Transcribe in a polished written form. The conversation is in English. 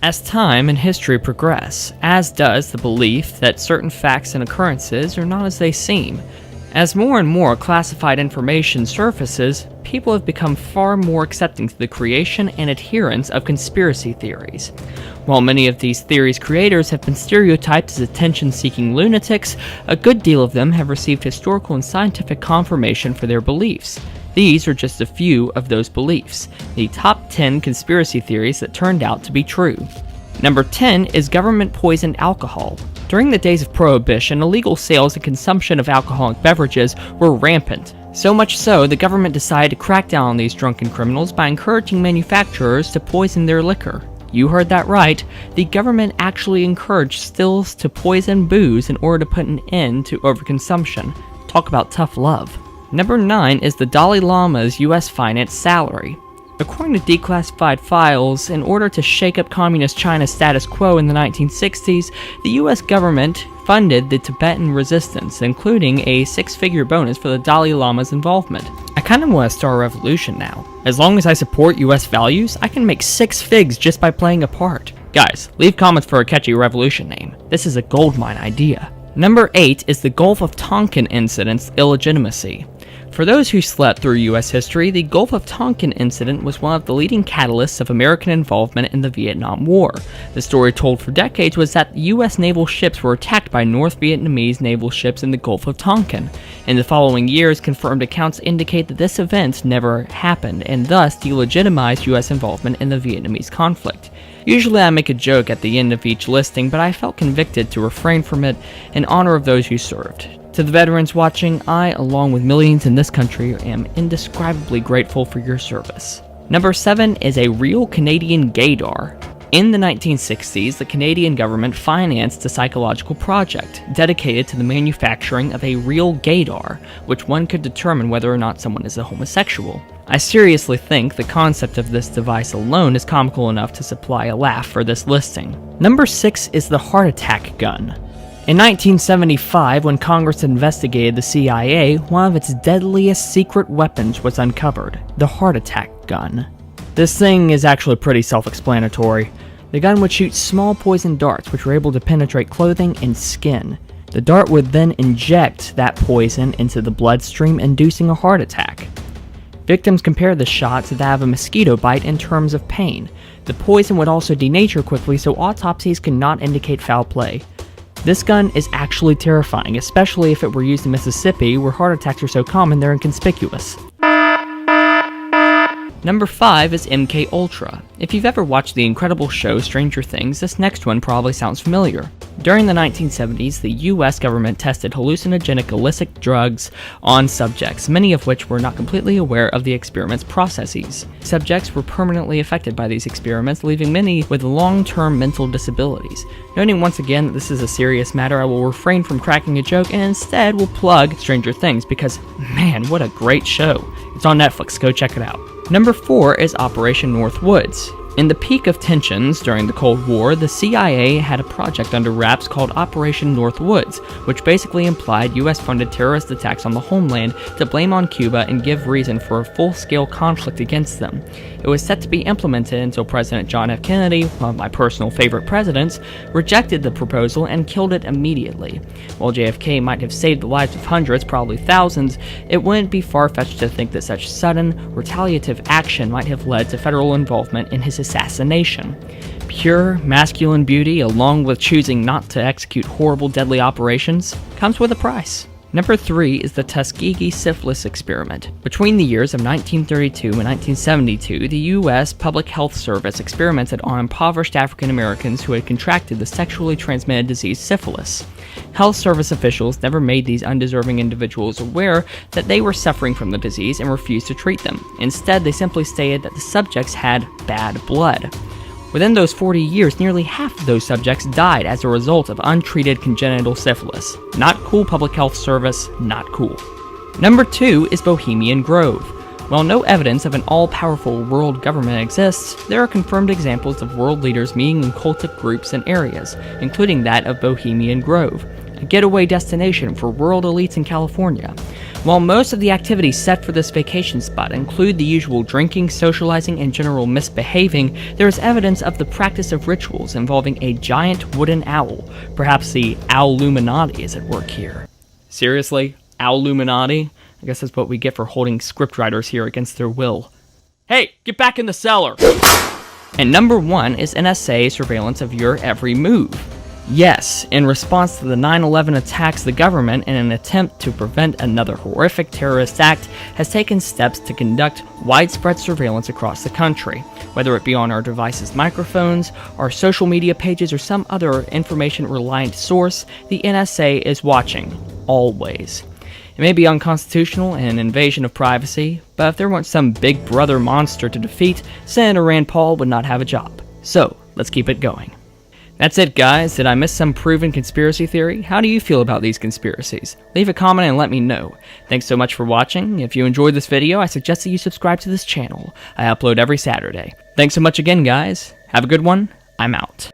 As time and history progress, as does the belief that certain facts and occurrences are not as they seem. As more and more classified information surfaces, people have become far more accepting to the creation and adherence of conspiracy theories. While many of these theories' creators have been stereotyped as attention-seeking lunatics, a good deal of them have received historical and scientific confirmation for their beliefs. These are just a few of those beliefs, the top 10 conspiracy theories that turned out to be true. Number 10 is government-poisoned alcohol. During the days of Prohibition, illegal sales and consumption of alcoholic beverages were rampant. So much so, the government decided to crack down on these drunken criminals by encouraging manufacturers to poison their liquor. You heard that right. The government actually encouraged stills to poison booze in order to put an end to overconsumption. Talk about tough love. Number 9 is the Dalai Lama's U.S. finance salary. According to declassified files, in order to shake up communist China's status quo in the 1960s, the US government funded the Tibetan resistance, including a 6-figure bonus for the Dalai Lama's involvement. I kind of want to start a revolution now. As long as I support US values, I can make 6 figs just by playing a part. Guys, leave comments for a catchy revolution name. This is a goldmine idea. Number 8 is the Gulf of Tonkin incident's illegitimacy. For those who slept through U.S. history, the Gulf of Tonkin incident was one of the leading catalysts of American involvement in the Vietnam War. The story told for decades was that U.S. naval ships were attacked by North Vietnamese naval ships in the Gulf of Tonkin. In the following years, confirmed accounts indicate that this event never happened, and thus delegitimized U.S. involvement in the Vietnamese conflict. Usually I make a joke at the end of each listing, but I felt convicted to refrain from it in honor of those who served. To the veterans watching, I, along with millions in this country, am indescribably grateful for your service. Number 7 is a real Canadian gaydar. In the 1960s, the Canadian government financed a psychological project dedicated to the manufacturing of a real gaydar, which one could determine whether or not someone is a homosexual. I seriously think the concept of this device alone is comical enough to supply a laugh for this listing. Number 6 is the heart attack gun. In 1975, when Congress investigated the CIA, one of its deadliest secret weapons was uncovered, the heart attack gun. This thing is actually pretty self-explanatory. The gun would shoot small poison darts which were able to penetrate clothing and skin. The dart would then inject that poison into the bloodstream, inducing a heart attack. Victims compared the shot to that of a mosquito bite in terms of pain. The poison would also denature quickly, so autopsies could not indicate foul play. This gun is actually terrifying, especially if it were used in Mississippi, where heart attacks are so common they're inconspicuous. Number 5 is MK Ultra. If you've ever watched the incredible show Stranger Things, this next one probably sounds familiar. During the 1970s, the US government tested hallucinogenic illicit drugs on subjects, many of which were not completely aware of the experiment's processes. Subjects were permanently affected by these experiments, leaving many with long-term mental disabilities. Noting once again that this is a serious matter, I will refrain from cracking a joke and instead will plug Stranger Things because, man, what a great show. It's on Netflix, go check it out. Number 4 is Operation Northwoods. In the peak of tensions during the Cold War, the CIA had a project under wraps called Operation Northwoods, which basically implied US-funded terrorist attacks on the homeland to blame on Cuba and give reason for a full-scale conflict against them. It was set to be implemented until President John F. Kennedy, one of my personal favorite presidents, rejected the proposal and killed it immediately. While JFK might have saved the lives of hundreds, probably thousands, it wouldn't be far-fetched to think that such sudden, retaliative action might have led to federal involvement in his assassination. Pure, masculine beauty, along with choosing not to execute horrible, deadly operations, comes with a price. Number 3 is the Tuskegee syphilis experiment. Between the years of 1932 and 1972, the U.S. Public Health Service experimented on impoverished African Americans who had contracted the sexually transmitted disease syphilis. Health Service officials never made these undeserving individuals aware that they were suffering from the disease and refused to treat them. Instead, they simply stated that the subjects had bad blood. Within those 40 years, nearly half of those subjects died as a result of untreated congenital syphilis. Not cool, Public Health Service, not cool. Number 2 is Bohemian Grove. While no evidence of an all-powerful world government exists, there are confirmed examples of world leaders meeting in cultic groups and areas, including that of Bohemian Grove, a getaway destination for world elites in California. While most of the activities set for this vacation spot include the usual drinking, socializing, and general misbehaving, there is evidence of the practice of rituals involving a giant wooden owl. Perhaps the Owluminati is at work here. Seriously? Owluminati? I guess that's what we get for holding scriptwriters here against their will. Hey, get back in the cellar! And number 1 is NSA surveillance of your every move. Yes, in response to the 9/11 attacks, the government, in an attempt to prevent another horrific terrorist act, has taken steps to conduct widespread surveillance across the country. Whether it be on our devices' microphones, our social media pages, or some other information-reliant source, the NSA is watching, always. It may be unconstitutional and an invasion of privacy, but if there weren't some big brother monster to defeat, Senator Rand Paul would not have a job. So, let's keep it going. That's it, guys. Did I miss some proven conspiracy theory? How do you feel about these conspiracies? Leave a comment and let me know. Thanks so much for watching. If you enjoyed this video, I suggest that you subscribe to this channel. I upload every Saturday. Thanks so much again, guys. Have a good one. I'm out.